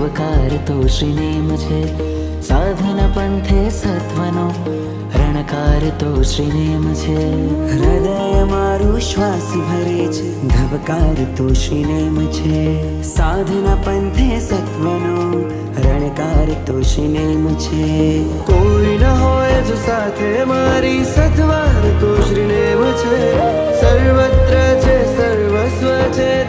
ધબકાર તો શ્રીનેમ છે, સાધના પંથે સત્વનો રણકાર તો શ્રીનેમ છે. હૃદય મારું શ્વાસ ભરે છે, ધબકાર તો શ્રીનેમ છે. સાધના પંથે સત્વનો રણકાર તો શ્રીનેમ છે. કોઈ ન હોય જો સાથે મારી, સત્વાર તો શ્રીનેમ છે. સર્વત્ર છે સર્વસ્વ છે,